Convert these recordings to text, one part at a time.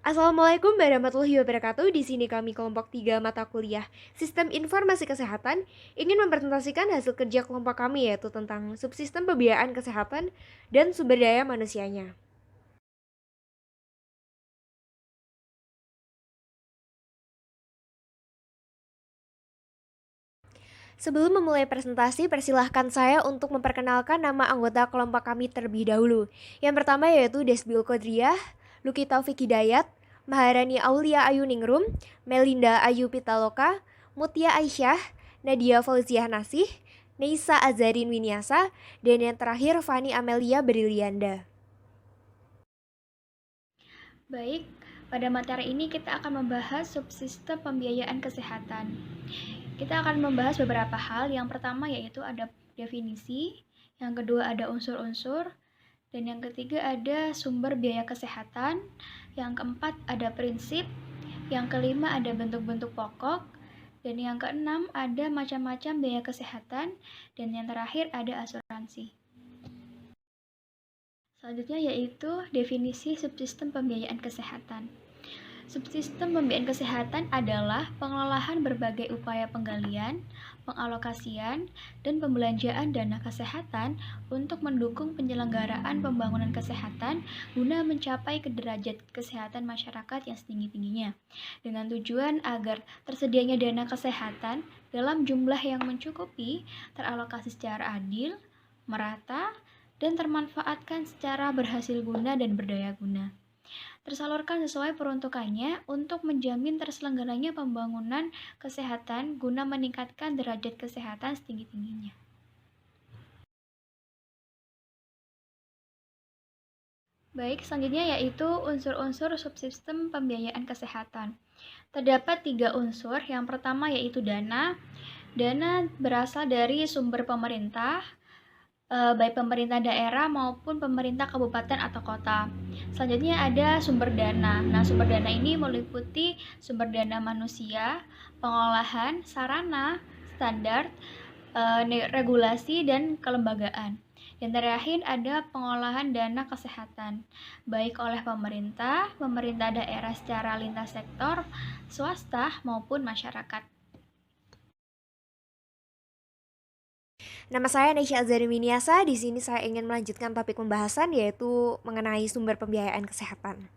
Assalamualaikum warahmatullahi wabarakatuh. Di sini kami kelompok 3 mata kuliah Sistem Informasi Kesehatan ingin mempresentasikan hasil kerja kelompok kami yaitu tentang subsistem pembiayaan kesehatan dan sumber daya manusianya. Sebelum memulai presentasi, persilahkan saya untuk memperkenalkan nama anggota kelompok kami terlebih dahulu. Yang pertama yaitu Desbil Kodriah, Luki Taufik Hidayat, Maharani Aulia Ayu Ningrum, Melinda Ayu Pitaloka, Mutia Aisyah, Nadia Fauziah Nasih, Neisa Azarin Winiasa, dan yang terakhir Fani Amelia Brilianda. Baik, pada materi ini kita akan membahas subsistem pembiayaan kesehatan. Kita akan membahas beberapa hal. Yang pertama yaitu ada definisi, yang kedua ada unsur-unsur, dan yang ketiga ada sumber biaya kesehatan, yang keempat ada prinsip, yang kelima ada bentuk-bentuk pokok, dan yang keenam ada macam-macam biaya kesehatan, dan yang terakhir ada asuransi. Selanjutnya yaitu definisi subsistem pembiayaan kesehatan. Subsistem pembiayaan kesehatan adalah pengelolaan berbagai upaya penggalian, pengalokasian, dan pembelanjaan dana kesehatan untuk mendukung penyelenggaraan pembangunan kesehatan guna mencapai ke derajat kesehatan masyarakat yang setinggi-tingginya, dengan tujuan agar tersedianya dana kesehatan dalam jumlah yang mencukupi, teralokasi secara adil, merata, dan termanfaatkan secara berhasil guna dan berdaya guna. Tersalurkan sesuai peruntukannya untuk menjamin terselenggaranya pembangunan kesehatan guna meningkatkan derajat kesehatan setinggi-tingginya. Baik, selanjutnya yaitu unsur-unsur subsistem pembiayaan kesehatan. Terdapat 3 unsur. Yang pertama yaitu dana. Dana berasal dari sumber pemerintah, baik pemerintah daerah maupun pemerintah kabupaten atau kota. Selanjutnya ada sumber dana. Nah, sumber dana ini meliputi sumber dana manusia, pengolahan, sarana, standar, regulasi, dan kelembagaan. Dan terakhir ada pengolahan dana kesehatan, baik oleh pemerintah, pemerintah daerah secara lintas sektor, swasta, maupun masyarakat. Nama saya Neisha Azarin Winiasa. Di sini saya ingin melanjutkan topik pembahasan yaitu mengenai sumber pembiayaan kesehatan.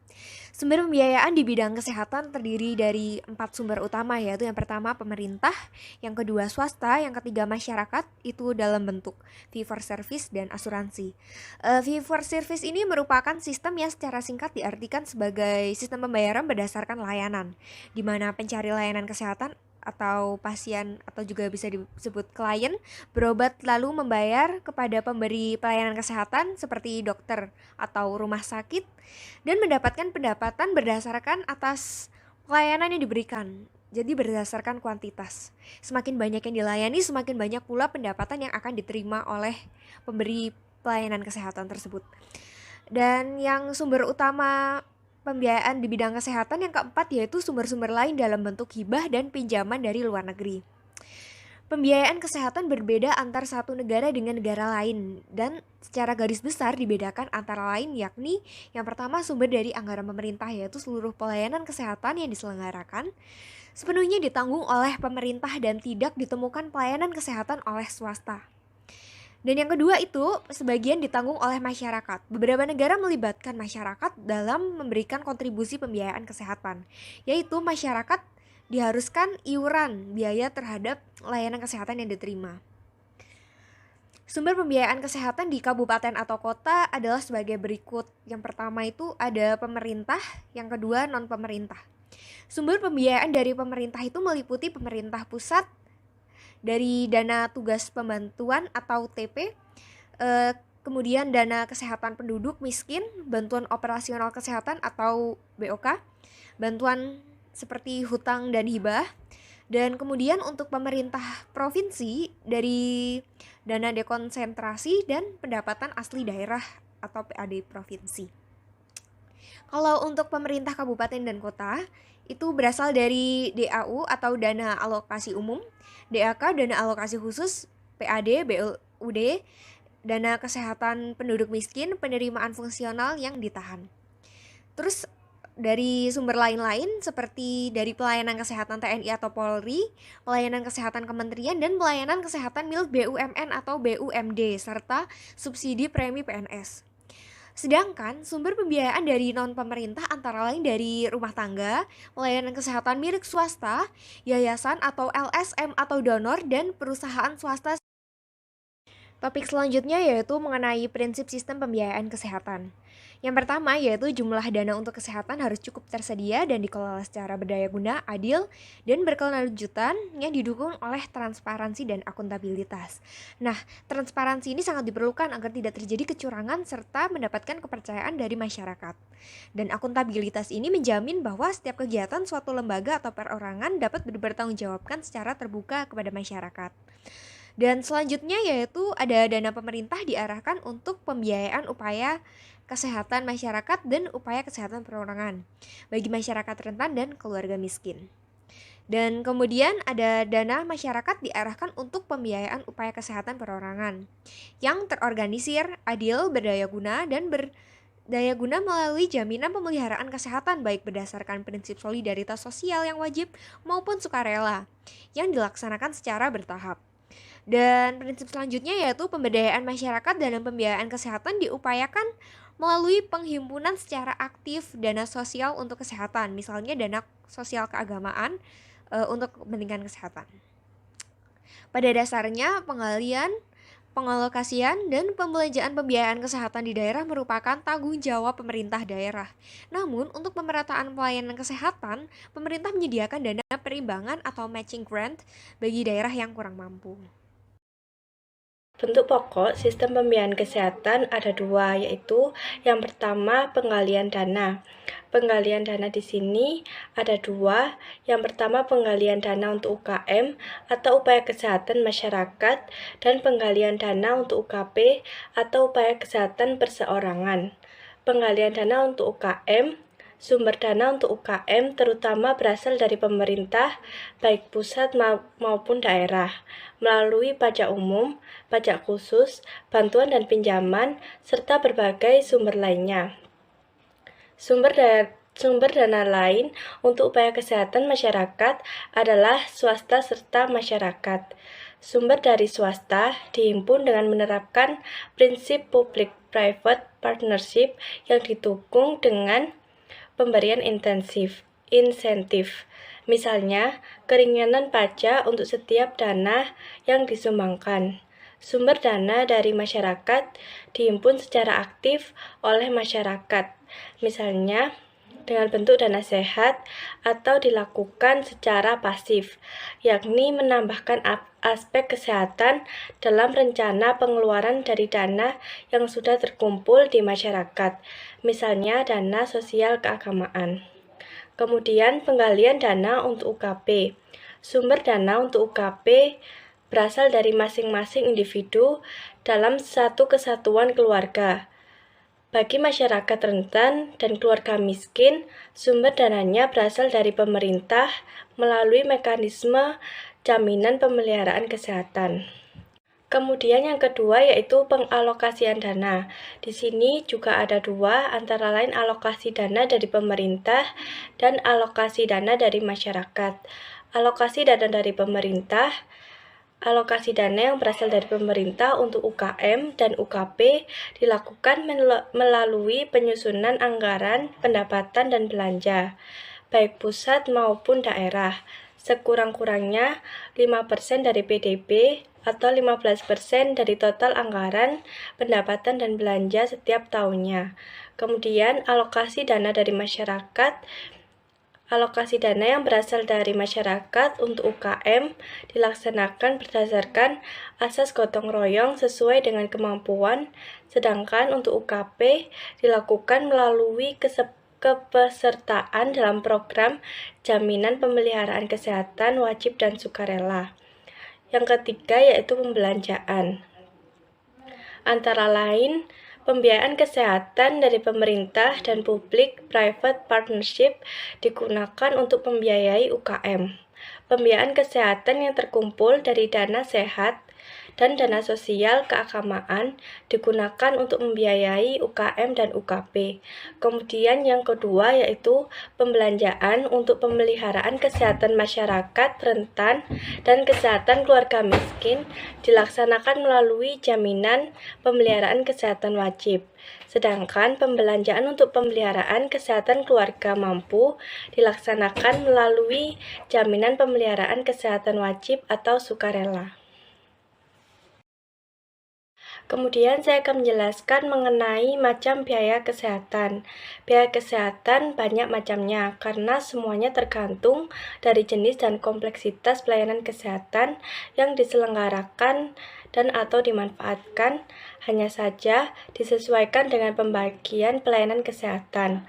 Sumber pembiayaan di bidang kesehatan terdiri dari 4 sumber utama yaitu yang pertama pemerintah, yang kedua swasta, yang ketiga masyarakat itu dalam bentuk fee for service dan asuransi. Fee for service ini merupakan sistem yang secara singkat diartikan sebagai sistem pembayaran berdasarkan layanan, di mana pencari layanan kesehatan atau pasien atau juga bisa disebut klien berobat lalu membayar kepada pemberi pelayanan kesehatan seperti dokter atau rumah sakit dan mendapatkan pendapatan berdasarkan atas pelayanan yang diberikan. Jadi berdasarkan kuantitas. Semakin banyak yang dilayani, semakin banyak pula pendapatan yang akan diterima oleh pemberi pelayanan kesehatan tersebut. Dan yang sumber utama pembiayaan di bidang kesehatan yang keempat yaitu sumber-sumber lain dalam bentuk hibah dan pinjaman dari luar negeri. Pembiayaan kesehatan berbeda antar satu negara dengan negara lain dan secara garis besar dibedakan antara lain yakni yang pertama sumber dari anggaran pemerintah yaitu seluruh pelayanan kesehatan yang diselenggarakan sepenuhnya ditanggung oleh pemerintah dan tidak ditemukan pelayanan kesehatan oleh swasta. Dan yang kedua itu sebagian ditanggung oleh masyarakat. Beberapa negara melibatkan masyarakat dalam memberikan kontribusi pembiayaan kesehatan, yaitu masyarakat diharuskan iuran biaya terhadap layanan kesehatan yang diterima. Sumber pembiayaan kesehatan di kabupaten atau kota adalah sebagai berikut. Yang pertama itu ada pemerintah, yang kedua non-pemerintah. Sumber pembiayaan dari pemerintah itu meliputi pemerintah pusat, dari dana tugas pembantuan atau TP, kemudian dana kesehatan penduduk miskin, bantuan operasional kesehatan atau BOK, bantuan seperti hutang dan hibah, dan kemudian untuk pemerintah provinsi dari dana dekonsentrasi dan pendapatan asli daerah atau PAD provinsi. Kalau untuk pemerintah kabupaten dan kota itu berasal dari DAU atau dana alokasi umum, DAK dana alokasi khusus, PAD, BUD, dana kesehatan penduduk miskin, penerimaan fungsional yang ditahan. Terus dari sumber lain-lain seperti dari pelayanan kesehatan TNI atau Polri, pelayanan kesehatan kementerian, dan pelayanan kesehatan milik BUMN atau BUMD, serta subsidi premi PNS. Sedangkan sumber pembiayaan dari non-pemerintah antara lain dari rumah tangga, pelayanan kesehatan milik swasta, yayasan atau LSM atau donor, dan perusahaan swasta. Topik selanjutnya yaitu mengenai prinsip sistem pembiayaan kesehatan. Yang pertama yaitu jumlah dana untuk kesehatan harus cukup tersedia dan dikelola secara berdaya guna, adil, dan berkelanjutan yang didukung oleh transparansi dan akuntabilitas. Nah, transparansi ini sangat diperlukan agar tidak terjadi kecurangan serta mendapatkan kepercayaan dari masyarakat. Dan akuntabilitas ini menjamin bahwa setiap kegiatan suatu lembaga atau perorangan dapat dipertanggungjawabkan secara terbuka kepada masyarakat. Dan selanjutnya yaitu ada dana pemerintah diarahkan untuk pembiayaan upaya kesehatan masyarakat dan upaya kesehatan perorangan bagi masyarakat rentan dan keluarga miskin. Dan kemudian ada dana masyarakat diarahkan untuk pembiayaan upaya kesehatan perorangan yang terorganisir, adil, berdaya guna, dan berdaya guna melalui jaminan pemeliharaan kesehatan baik berdasarkan prinsip solidaritas sosial yang wajib maupun sukarela yang dilaksanakan secara bertahap. Dan prinsip selanjutnya yaitu pemberdayaan masyarakat dalam pembiayaan kesehatan diupayakan melalui penghimpunan secara aktif dana sosial untuk kesehatan, misalnya dana sosial keagamaan untuk kepentingan kesehatan. Pada dasarnya, pengalokasian, dan pembelanjaan pembiayaan kesehatan di daerah merupakan tanggung jawab pemerintah daerah. Namun, untuk pemerataan pelayanan kesehatan, pemerintah menyediakan dana perimbangan atau matching grant bagi daerah yang kurang mampu. Bentuk pokok sistem pembiayaan kesehatan ada dua, yaitu yang pertama penggalian dana. Penggalian dana di sini ada dua. Yang pertama penggalian dana untuk UKM atau upaya kesehatan masyarakat, dan penggalian dana untuk UKP atau upaya kesehatan perseorangan. Penggalian dana untuk UKM. Sumber dana untuk UKM terutama berasal dari pemerintah, baik pusat maupun daerah, melalui pajak umum, pajak khusus, bantuan dan pinjaman, serta berbagai sumber lainnya. Sumber dana lain untuk upaya kesehatan masyarakat adalah swasta serta masyarakat. Sumber dari swasta dihimpun dengan menerapkan prinsip public-private partnership yang didukung dengan pemberian insentif. Misalnya, keringanan pajak untuk setiap dana yang disumbangkan. Sumber dana dari masyarakat dihimpun secara aktif oleh masyarakat, misalnya dengan bentuk dana sehat, atau dilakukan secara pasif, yakni menambahkan aspek kesehatan dalam rencana pengeluaran dari dana yang sudah terkumpul di masyarakat, misalnya dana sosial keagamaan. Kemudian penggalian dana untuk UKP. Sumber dana untuk UKP berasal dari masing-masing individu dalam satu kesatuan keluarga. Bagi masyarakat rentan dan keluarga miskin, sumber dananya berasal dari pemerintah melalui mekanisme jaminan pemeliharaan kesehatan. Kemudian yang kedua yaitu pengalokasian dana. Di sini juga ada dua, antara lain alokasi dana dari pemerintah dan alokasi dana dari masyarakat. Alokasi dana dari pemerintah, alokasi dana yang berasal dari pemerintah untuk UKM dan UKP dilakukan melalui penyusunan anggaran pendapatan dan belanja, baik pusat maupun daerah, sekurang-kurangnya 5% dari PDB atau 15% dari total anggaran pendapatan dan belanja setiap tahunnya. Kemudian alokasi dana dari masyarakat. Alokasi dana yang berasal dari masyarakat untuk UKM dilaksanakan berdasarkan asas gotong royong sesuai dengan kemampuan, sedangkan untuk UKP dilakukan melalui kepesertaan dalam program jaminan pemeliharaan kesehatan wajib dan sukarela. Yang ketiga yaitu pembelanjaan. Antara lain, pembiayaan kesehatan dari pemerintah dan public-private partnership digunakan untuk membiayai UKM. Pembiayaan kesehatan yang terkumpul dari dana sehat dan dana sosial keagamaan digunakan untuk membiayai UKM dan UKP. Kemudian yang kedua yaitu pembelanjaan untuk pemeliharaan kesehatan masyarakat rentan dan kesehatan keluarga miskin dilaksanakan melalui jaminan pemeliharaan kesehatan wajib. Sedangkan pembelanjaan untuk pemeliharaan kesehatan keluarga mampu dilaksanakan melalui jaminan pemeliharaan kesehatan wajib atau sukarela. Kemudian saya akan menjelaskan mengenai macam biaya kesehatan. Biaya kesehatan banyak macamnya karena semuanya tergantung dari jenis dan kompleksitas pelayanan kesehatan yang diselenggarakan dan atau dimanfaatkan, hanya saja disesuaikan dengan pembagian pelayanan kesehatan.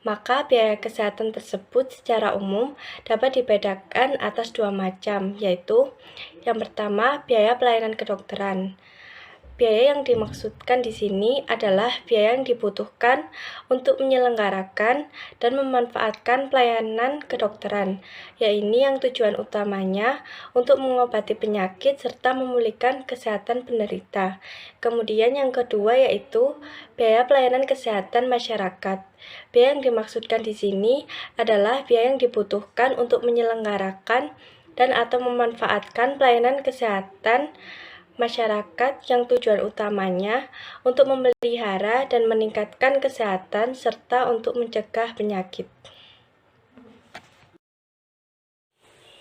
Maka biaya kesehatan tersebut secara umum dapat dibedakan atas dua macam, yaitu yang pertama biaya pelayanan kedokteran. Biaya yang dimaksudkan di sini adalah biaya yang dibutuhkan untuk menyelenggarakan dan memanfaatkan pelayanan kedokteran, yaitu yang tujuan utamanya untuk mengobati penyakit serta memulihkan kesehatan penderita. Kemudian yang kedua yaitu biaya pelayanan kesehatan masyarakat. Biaya yang dimaksudkan di sini adalah biaya yang dibutuhkan untuk menyelenggarakan dan atau memanfaatkan pelayanan kesehatan masyarakat yang tujuan utamanya untuk memelihara dan meningkatkan kesehatan serta untuk mencegah penyakit.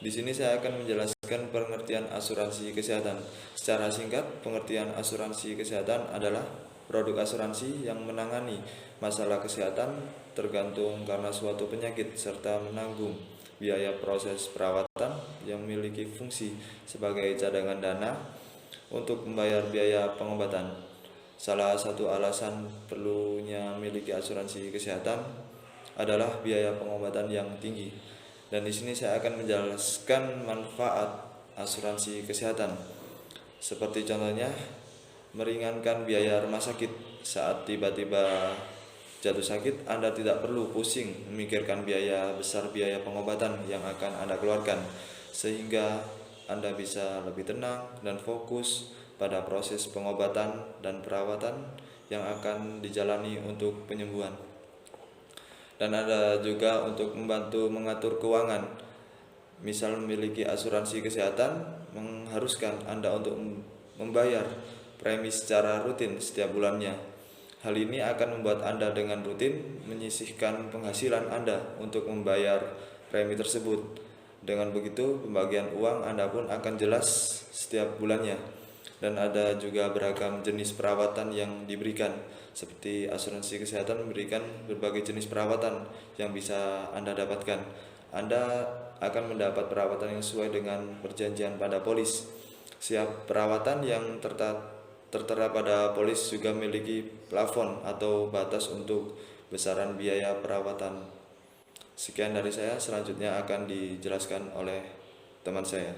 Di sini saya akan menjelaskan pengertian asuransi kesehatan. Secara singkat, pengertian asuransi kesehatan adalah produk asuransi yang menangani masalah kesehatan tergantung karena suatu penyakit serta menanggung biaya proses perawatan yang memiliki fungsi sebagai cadangan dana untuk membayar biaya pengobatan. Salah satu alasan perlunya memiliki asuransi kesehatan adalah biaya pengobatan yang tinggi. Dan di sini saya akan menjelaskan manfaat asuransi kesehatan. Seperti contohnya, meringankan biaya rumah sakit. Saat tiba-tiba jatuh sakit, Anda tidak perlu pusing memikirkan biaya besar biaya pengobatan yang akan Anda keluarkan, sehingga Anda bisa lebih tenang dan fokus pada proses pengobatan dan perawatan yang akan dijalani untuk penyembuhan. Dan ada juga untuk membantu mengatur keuangan. Misal memiliki asuransi kesehatan mengharuskan Anda untuk membayar premi secara rutin setiap bulannya. Hal ini akan membuat Anda dengan rutin menyisihkan penghasilan Anda untuk membayar premi tersebut. Dengan begitu, pembagian uang Anda pun akan jelas setiap bulannya. Dan ada juga beragam jenis perawatan yang diberikan. Seperti asuransi kesehatan memberikan berbagai jenis perawatan yang bisa Anda dapatkan. Anda akan mendapat perawatan yang sesuai dengan perjanjian pada polis. Setiap perawatan yang tertera pada polis juga memiliki plafon atau batas untuk besaran biaya perawatan. Sekian dari saya, selanjutnya akan dijelaskan oleh teman saya.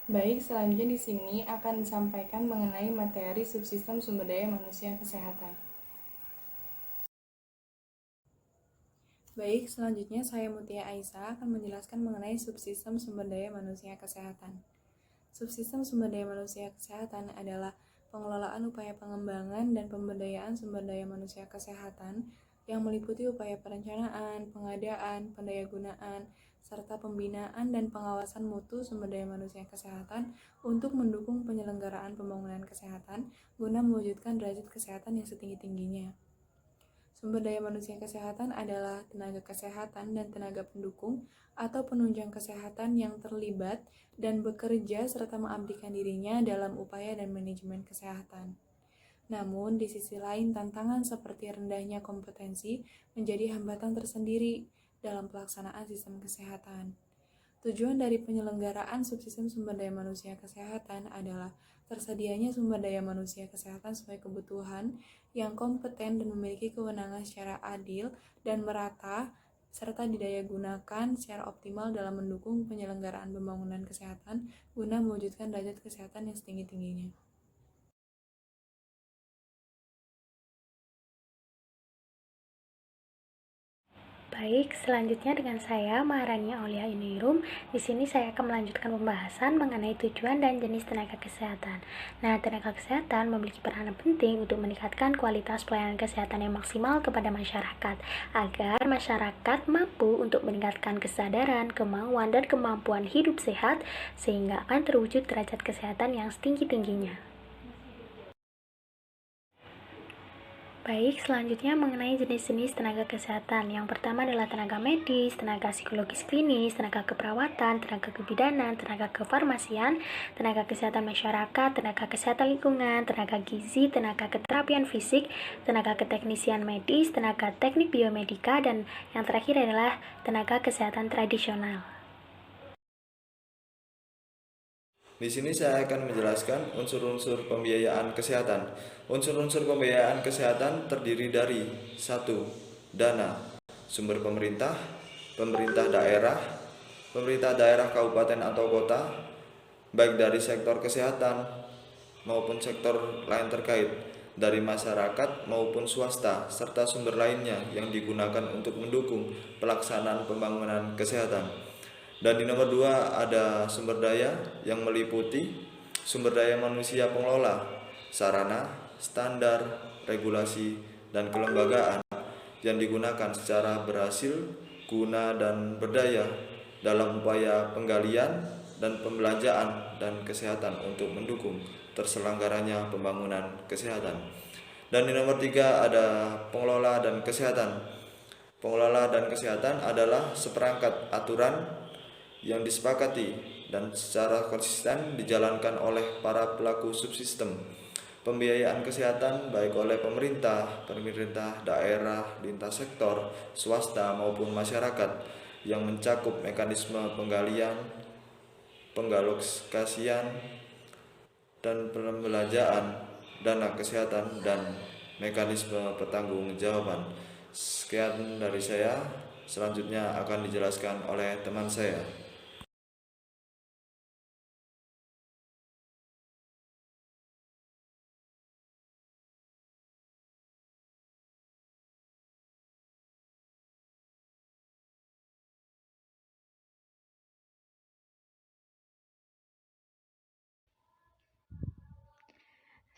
Baik, selanjutnya di sini akan disampaikan mengenai materi subsistem sumber daya manusia kesehatan. Baik, selanjutnya saya Mutia Aisyah akan menjelaskan mengenai subsistem sumber daya manusia kesehatan. Subsistem sumber daya manusia kesehatan adalah pengelolaan upaya pengembangan dan pemberdayaan sumber daya manusia kesehatan yang meliputi upaya perencanaan, pengadaan, pendayagunaan, serta pembinaan dan pengawasan mutu sumber daya manusia kesehatan untuk mendukung penyelenggaraan pembangunan kesehatan guna mewujudkan derajat kesehatan yang setinggi-tingginya. Sumber daya manusia kesehatan adalah tenaga kesehatan dan tenaga pendukung atau penunjang kesehatan yang terlibat dan bekerja serta mengabdikan dirinya dalam upaya dan manajemen kesehatan. Namun, di sisi lain, tantangan seperti rendahnya kompetensi menjadi hambatan tersendiri dalam pelaksanaan sistem kesehatan. Tujuan dari penyelenggaraan subsistem sumber daya manusia kesehatan adalah tersedianya sumber daya manusia kesehatan sesuai kebutuhan yang kompeten dan memiliki kewenangan secara adil dan merata, serta didayagunakan secara optimal dalam mendukung penyelenggaraan pembangunan kesehatan guna mewujudkan derajat kesehatan yang setinggi-tingginya. Baik, selanjutnya dengan saya Maharani Aulia Inirum. Di sini saya akan melanjutkan pembahasan mengenai tujuan dan jenis tenaga kesehatan. Nah, tenaga kesehatan memiliki peranan penting untuk meningkatkan kualitas pelayanan kesehatan yang maksimal kepada masyarakat, agar masyarakat mampu untuk meningkatkan kesadaran, kemauan, dan kemampuan hidup sehat, sehingga akan terwujud derajat kesehatan yang setinggi-tingginya. Baik, selanjutnya mengenai jenis-jenis tenaga kesehatan. Yang pertama adalah tenaga medis, tenaga psikologis klinis, tenaga keperawatan, tenaga kebidanan, tenaga kefarmasian, tenaga kesehatan masyarakat, tenaga kesehatan lingkungan, tenaga gizi, tenaga keterapian fisik, tenaga keteknisian medis, tenaga teknik biomedika, dan yang terakhir adalah tenaga kesehatan tradisional. Di sini saya akan menjelaskan unsur-unsur pembiayaan kesehatan. Unsur-unsur pembiayaan kesehatan terdiri dari 1. Dana, sumber pemerintah, pemerintah daerah kabupaten atau kota, baik dari sektor kesehatan maupun sektor lain terkait, dari masyarakat maupun swasta, serta sumber lainnya yang digunakan untuk mendukung pelaksanaan pembangunan kesehatan. Dan di nomor 2 ada sumber daya yang meliputi sumber daya manusia pengelola, sarana, standar, regulasi, dan kelembagaan yang digunakan secara berhasil, guna, dan berdaya dalam upaya penggalian dan pembelanjaan dan kesehatan untuk mendukung terselenggaranya pembangunan kesehatan. Dan di nomor 3 ada pengelola dan kesehatan. Pengelola dan kesehatan adalah seperangkat aturan yang disepakati dan secara konsisten dijalankan oleh para pelaku subsistem pembiayaan kesehatan, baik oleh pemerintah daerah, lintas sektor, swasta maupun masyarakat, yang mencakup mekanisme penggalian, penggalokasian, dan pembelanjaan dana kesehatan dan mekanisme pertanggungjawaban. Sekian dari saya, selanjutnya akan dijelaskan oleh teman saya.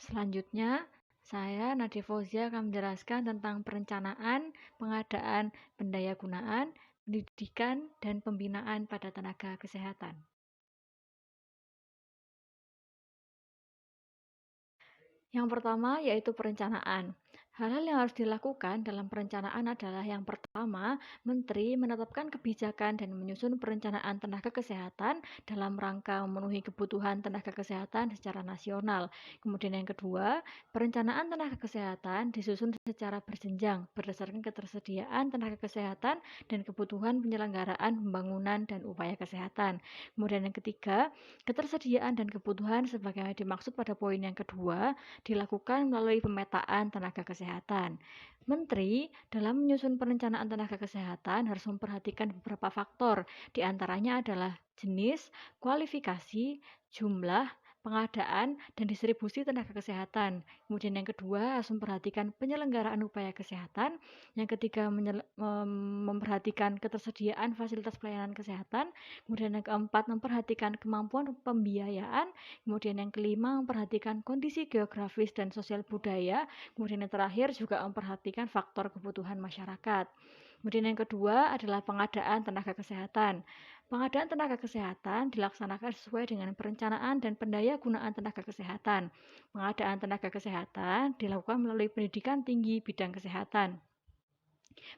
Selanjutnya, saya Nadia Fauzia akan menjelaskan tentang perencanaan, pengadaan, pendayagunaan, pendidikan, dan pembinaan pada tenaga kesehatan. Yang pertama yaitu perencanaan. Hal-hal yang harus dilakukan dalam perencanaan adalah yang pertama, Menteri menetapkan kebijakan dan menyusun perencanaan tenaga kesehatan dalam rangka memenuhi kebutuhan tenaga kesehatan secara nasional. Kemudian yang kedua, perencanaan tenaga kesehatan disusun secara berjenjang berdasarkan ketersediaan tenaga kesehatan dan kebutuhan penyelenggaraan pembangunan dan upaya kesehatan. Kemudian yang ketiga, ketersediaan dan kebutuhan sebagaimana dimaksud pada poin yang kedua dilakukan melalui pemetaan tenaga kesehatan. Menteri dalam menyusun perencanaan tenaga kesehatan harus memperhatikan beberapa faktor, di antaranya adalah jenis, kualifikasi, jumlah, pengadaan, dan distribusi tenaga kesehatan. Kemudian yang kedua harus memperhatikan penyelenggaraan upaya kesehatan. Yang ketiga memperhatikan ketersediaan fasilitas pelayanan kesehatan. Kemudian yang keempat memperhatikan kemampuan pembiayaan. Kemudian yang kelima memperhatikan kondisi geografis dan sosial budaya. Kemudian yang terakhir juga memperhatikan faktor kebutuhan masyarakat. Kemudian yang kedua adalah pengadaan tenaga kesehatan. Pengadaan tenaga kesehatan dilaksanakan sesuai dengan perencanaan dan pendayagunaan tenaga kesehatan. Pengadaan tenaga kesehatan dilakukan melalui pendidikan tinggi bidang kesehatan.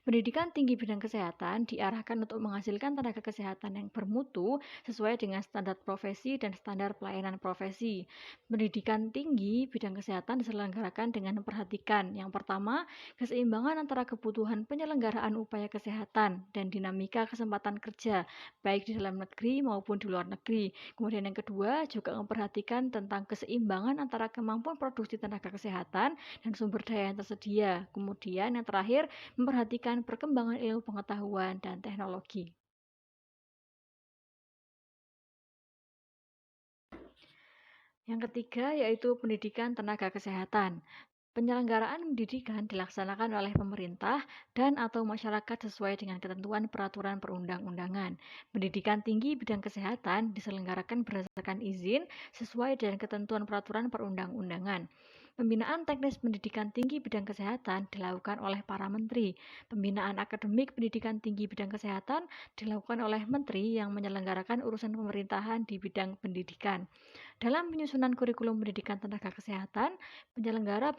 Pendidikan tinggi bidang kesehatan diarahkan untuk menghasilkan tenaga kesehatan yang bermutu sesuai dengan standar profesi dan standar pelayanan profesi. Pendidikan tinggi bidang kesehatan diselenggarakan dengan memperhatikan yang pertama, keseimbangan antara kebutuhan penyelenggaraan upaya kesehatan dan dinamika kesempatan kerja, baik di dalam negeri maupun di luar negeri. Kemudian yang kedua, juga memperhatikan tentang keseimbangan antara kemampuan produksi tenaga kesehatan dan sumber daya yang tersedia. Kemudian yang terakhir, memperhatikan perkembangan ilmu pengetahuan dan teknologi. Yang ketiga yaitu pendidikan tenaga kesehatan. Penyelenggaraan pendidikan dilaksanakan oleh pemerintah dan atau masyarakat sesuai dengan ketentuan peraturan perundang-undangan. Pendidikan tinggi bidang kesehatan diselenggarakan berdasarkan izin sesuai dengan ketentuan peraturan perundang-undangan. Pembinaan teknis pendidikan tinggi bidang kesehatan dilakukan oleh para menteri. Pembinaan akademik pendidikan tinggi bidang kesehatan dilakukan oleh menteri yang menyelenggarakan urusan pemerintahan di bidang pendidikan. Dalam penyusunan kurikulum pendidikan tenaga kesehatan, penyelenggara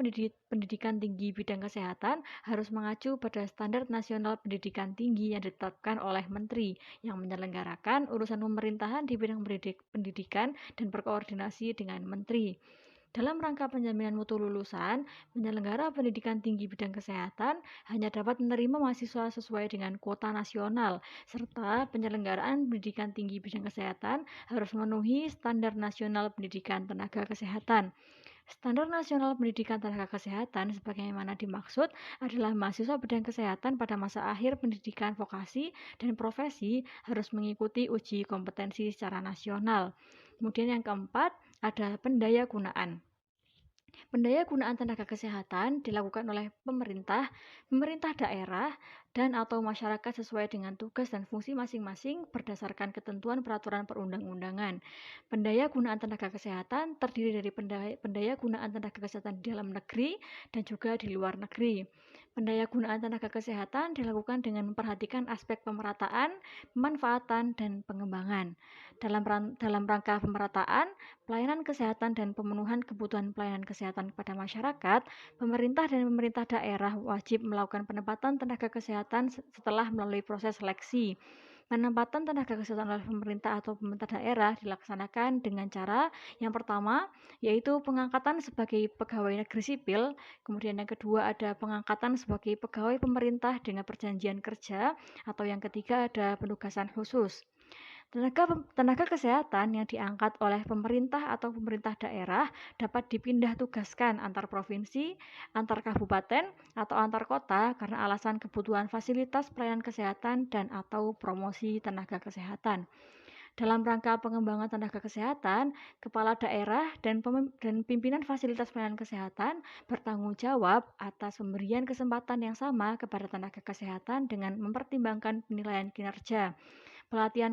pendidikan tinggi bidang kesehatan harus mengacu pada standar nasional pendidikan tinggi yang ditetapkan oleh menteri yang menyelenggarakan urusan pemerintahan di bidang pendidikan dan berkoordinasi dengan menteri. Dalam rangka penjaminan mutu lulusan, penyelenggara pendidikan tinggi bidang kesehatan hanya dapat menerima mahasiswa sesuai dengan kuota nasional, serta penyelenggaraan pendidikan tinggi bidang kesehatan harus memenuhi standar nasional pendidikan tenaga kesehatan. Standar nasional pendidikan tenaga kesehatan sebagaimana dimaksud adalah mahasiswa bidang kesehatan pada masa akhir pendidikan vokasi dan profesi harus mengikuti uji kompetensi secara nasional. Kemudian yang keempat, ada pendaya gunaan. Pendaya gunaan tenaga kesehatan dilakukan oleh pemerintah daerah, dan atau masyarakat sesuai dengan tugas dan fungsi masing-masing berdasarkan ketentuan peraturan perundang-undangan. Pendaya gunaan tenaga kesehatan terdiri dari pendaya gunaan tenaga kesehatan di dalam negeri dan juga di luar negeri. Pendaya gunaan tenaga kesehatan dilakukan dengan memperhatikan aspek pemerataan, pemanfaatan, dan pengembangan. Dalam rangka pemerataan, pelayanan kesehatan dan pemenuhan kebutuhan pelayanan kesehatan kepada masyarakat, pemerintah dan pemerintah daerah wajib melakukan penempatan tenaga kesehatan setelah melalui proses seleksi. Penempatan tenaga kesehatan oleh pemerintah atau pemerintah daerah dilaksanakan dengan cara yang pertama, yaitu pengangkatan sebagai pegawai negeri sipil, kemudian yang kedua ada pengangkatan sebagai pegawai pemerintah dengan perjanjian kerja, atau yang ketiga ada penugasan khusus. Tenaga kesehatan yang diangkat oleh pemerintah atau pemerintah daerah dapat dipindah tugaskan antar provinsi, antar kabupaten, atau antar kota karena alasan kebutuhan fasilitas pelayanan kesehatan dan atau promosi tenaga kesehatan. Dalam rangka pengembangan tenaga kesehatan, kepala daerah dan pimpinan fasilitas pelayanan kesehatan bertanggung jawab atas pemberian kesempatan yang sama kepada tenaga kesehatan dengan mempertimbangkan penilaian kinerja. Pelatihan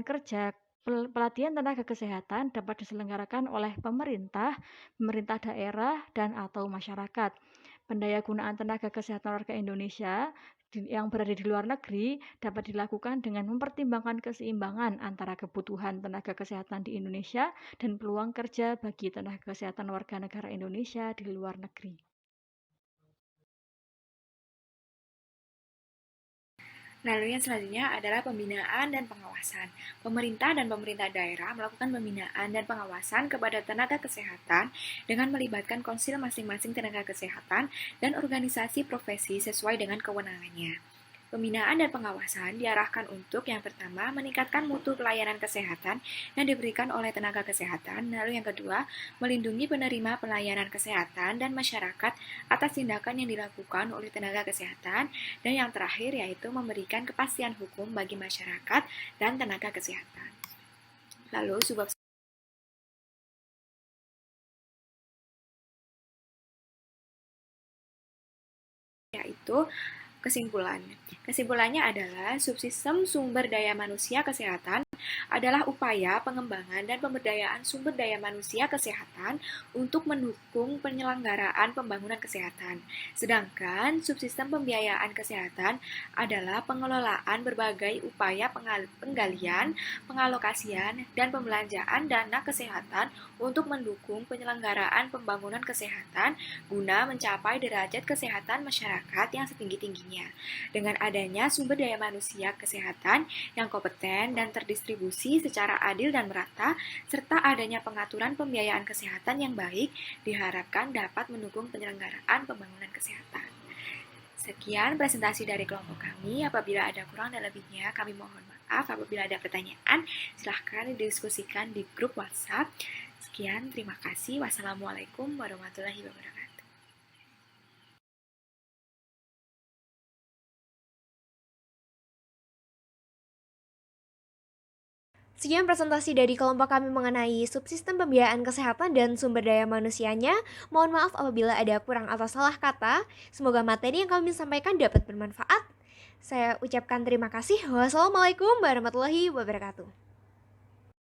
tenaga kesehatan dapat diselenggarakan oleh pemerintah daerah, dan atau masyarakat. Pendaya gunaan tenaga kesehatan warga Indonesia yang berada di luar negeri dapat dilakukan dengan mempertimbangkan keseimbangan antara kebutuhan tenaga kesehatan di Indonesia dan peluang kerja bagi tenaga kesehatan warga negara Indonesia di luar negeri. Lalu yang selanjutnya adalah pembinaan dan pengawasan. Pemerintah dan pemerintah daerah melakukan pembinaan dan pengawasan kepada tenaga kesehatan dengan melibatkan konsil masing-masing tenaga kesehatan dan organisasi profesi sesuai dengan kewenangannya. Pembinaan dan pengawasan diarahkan untuk yang pertama, meningkatkan mutu pelayanan kesehatan yang diberikan oleh tenaga kesehatan, lalu yang kedua, melindungi penerima pelayanan kesehatan dan masyarakat atas tindakan yang dilakukan oleh tenaga kesehatan, dan yang terakhir yaitu memberikan kepastian hukum bagi masyarakat dan tenaga kesehatan. Lalu subbab yaitu kesimpulan. Kesimpulannya adalah subsistem sumber daya manusia kesehatan adalah upaya pengembangan dan pemberdayaan sumber daya manusia kesehatan untuk mendukung penyelenggaraan pembangunan kesehatan. Sedangkan subsistem pembiayaan kesehatan adalah pengelolaan berbagai upaya penggalian, pengalokasian, dan pembelanjaan dana kesehatan untuk mendukung penyelenggaraan pembangunan kesehatan guna mencapai derajat kesehatan masyarakat yang setinggi-tingginya. Dengan adanya sumber daya manusia kesehatan yang kompeten dan terdistribusi secara adil dan merata, serta adanya pengaturan pembiayaan kesehatan yang baik, diharapkan dapat mendukung penyelenggaraan pembangunan kesehatan. Sekian presentasi dari kelompok kami. Apabila ada kurang dan lebihnya, kami mohon maaf. Apabila ada pertanyaan, silahkan didiskusikan di grup WhatsApp. Sekian, terima kasih. Wassalamualaikum warahmatullahi wabarakatuh. Sekian presentasi dari kelompok kami mengenai subsistem pembiayaan kesehatan dan sumber daya manusianya. Mohon maaf apabila ada kurang atau salah kata. Semoga materi yang kami sampaikan dapat bermanfaat. Saya ucapkan terima kasih. Wassalamualaikum warahmatullahi wabarakatuh.